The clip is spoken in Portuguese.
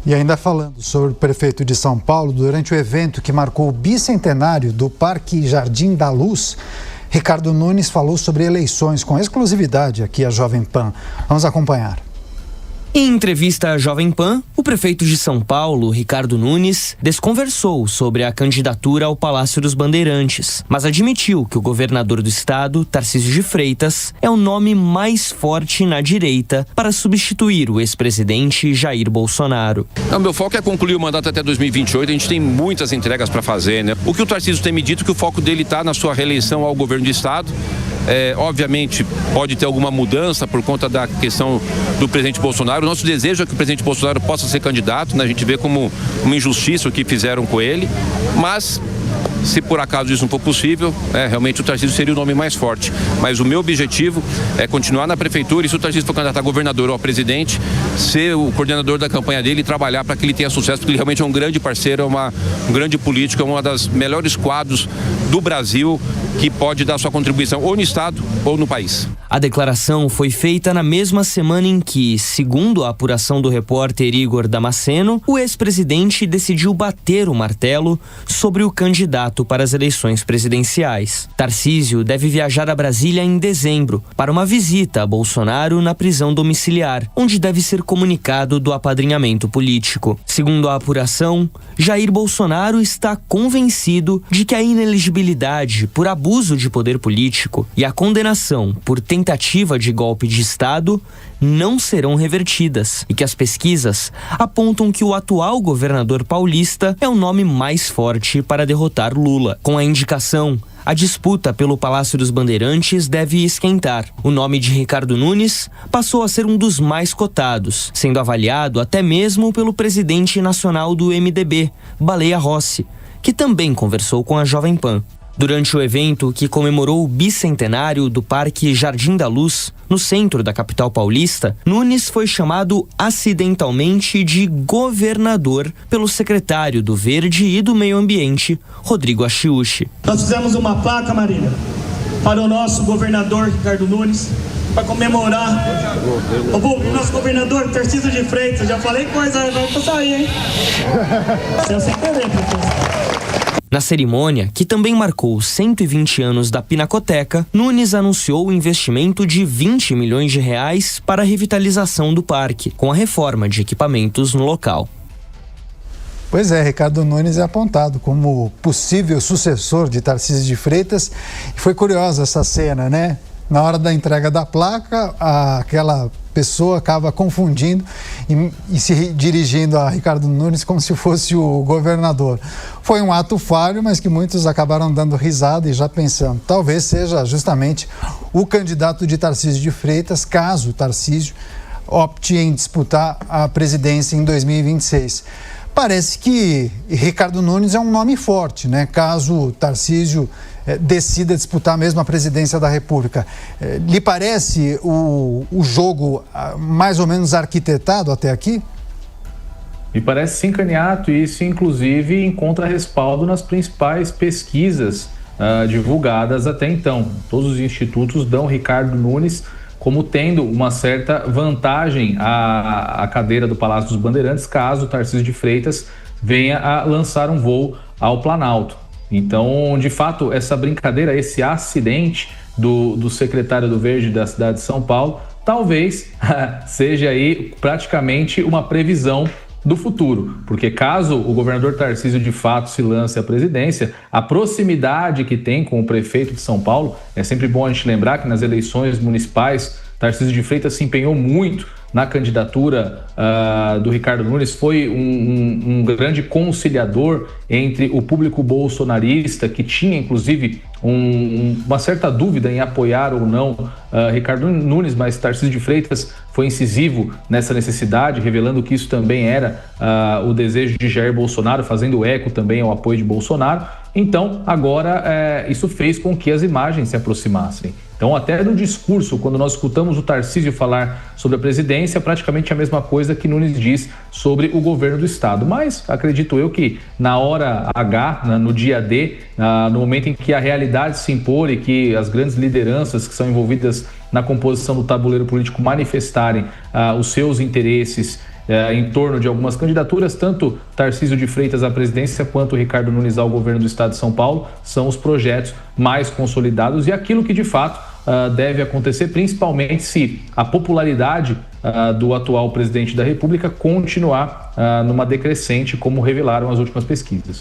E ainda falando sobre o prefeito de São Paulo, durante o evento que marcou o bicentenário do Parque Jardim da Luz, Ricardo Nunes falou sobre eleições com exclusividade aqui à Jovem Pan. Vamos acompanhar. Em entrevista à Jovem Pan, o prefeito de São Paulo, Ricardo Nunes, desconversou sobre a candidatura ao Palácio dos Bandeirantes, mas admitiu que o governador do estado, Tarcísio de Freitas, é o nome mais forte na direita para substituir o ex-presidente Jair Bolsonaro. Meu foco é concluir o mandato até 2028, a gente tem muitas entregas para fazer, né? O que o Tarcísio tem me dito é que o foco dele está na sua reeleição ao governo do estado. Obviamente pode ter alguma mudança por conta da questão do presidente Bolsonaro. O nosso desejo é que o presidente Bolsonaro possa ser candidato, né? A gente vê como uma injustiça o que fizeram com ele, mas se por acaso isso não for possível, realmente o Tarcísio seria o nome mais forte. Mas o meu objetivo é continuar na prefeitura e, se o Tarcísio for candidato a governador ou a presidente, ser o coordenador da campanha dele e trabalhar para que ele tenha sucesso, porque ele realmente é um grande parceiro, um grande político, é uma das melhores quadros do Brasil que pode dar sua contribuição ou no estado ou no país. A declaração foi feita na mesma semana em que, segundo a apuração do repórter Igor Damasceno, o ex-presidente decidiu bater o martelo sobre o candidato para as eleições presidenciais. Tarcísio deve viajar a Brasília em dezembro para uma visita a Bolsonaro na prisão domiciliar, onde deve ser comunicado do apadrinhamento político. Segundo a apuração, Jair Bolsonaro está convencido de que a inelegibilidade por abuso de poder político e a condenação por tentativa de golpe de Estado não serão revertidas e que as pesquisas apontam que o atual governador paulista é o nome mais forte para derrotar Lula. Com a indicação, a disputa pelo Palácio dos Bandeirantes deve esquentar. O nome de Ricardo Nunes passou a ser um dos mais cotados, sendo avaliado até mesmo pelo presidente nacional do MDB, Baleia Rossi, que também conversou com a Jovem Pan. Durante o evento que comemorou o bicentenário do Parque Jardim da Luz, no centro da capital paulista, Nunes foi chamado acidentalmente de governador pelo secretário do Verde e do Meio Ambiente, Rodrigo Achiuchi. Nós fizemos uma placa, Marília, para o nosso governador Ricardo Nunes, para comemorar o nosso governador Tarcísio de Freitas. Já falei coisa, agora pra sair, hein? Você sem querer, professor. Na cerimônia, que também marcou 120 anos da Pinacoteca, Nunes anunciou o investimento de 20 milhões de reais para a revitalização do parque, com a reforma de equipamentos no local. Pois é, Ricardo Nunes é apontado como possível sucessor de Tarcísio de Freitas. E foi curiosa essa cena, né? Na hora da entrega da placa, aquela pessoa acaba confundindo e se dirigindo a Ricardo Nunes como se fosse o governador. Foi um ato falho, mas que muitos acabaram dando risada e já pensando, talvez seja justamente o candidato de Tarcísio de Freitas, caso Tarcísio opte em disputar a presidência em 2026. Parece que Ricardo Nunes é um nome forte, né? Caso Tarcísio decida disputar mesmo a presidência da República. Lhe parece o jogo mais ou menos arquitetado até aqui? Me parece sim, Caniato, e isso inclusive encontra respaldo nas principais pesquisas divulgadas até então. Todos os institutos dão Ricardo Nunes como tendo uma certa vantagem à cadeira do Palácio dos Bandeirantes, caso Tarcísio de Freitas venha a lançar um voo ao Planalto. Então, de fato, essa brincadeira, esse acidente do secretário do Verde da cidade de São Paulo, talvez seja aí praticamente uma previsão do futuro, porque caso o governador Tarcísio de fato se lance à presidência, a proximidade que tem com o prefeito de São Paulo, é sempre bom a gente lembrar que nas eleições municipais Tarcísio de Freitas se empenhou muito na candidatura do Ricardo Nunes, foi um grande conciliador entre o público bolsonarista, que tinha inclusive uma certa dúvida em apoiar ou não Ricardo Nunes, mas Tarcísio de Freitas foi incisivo nessa necessidade, revelando que isso também era o desejo de Jair Bolsonaro, fazendo eco também ao apoio de Bolsonaro. Então, agora, isso fez com que as imagens se aproximassem. Então, até no discurso, quando nós escutamos o Tarcísio falar sobre a presidência, praticamente a mesma coisa que Nunes diz sobre o governo do Estado. Mas acredito eu que na hora H, no dia D, no momento em que a realidade se impor e que as grandes lideranças que são envolvidas na composição do tabuleiro político manifestarem os seus interesses em torno de algumas candidaturas, tanto Tarcísio de Freitas à presidência quanto Ricardo Nunes ao governo do estado de São Paulo, são os projetos mais consolidados e aquilo que de fato deve acontecer, principalmente se a popularidade do atual presidente da República continuar numa decrescente, como revelaram as últimas pesquisas.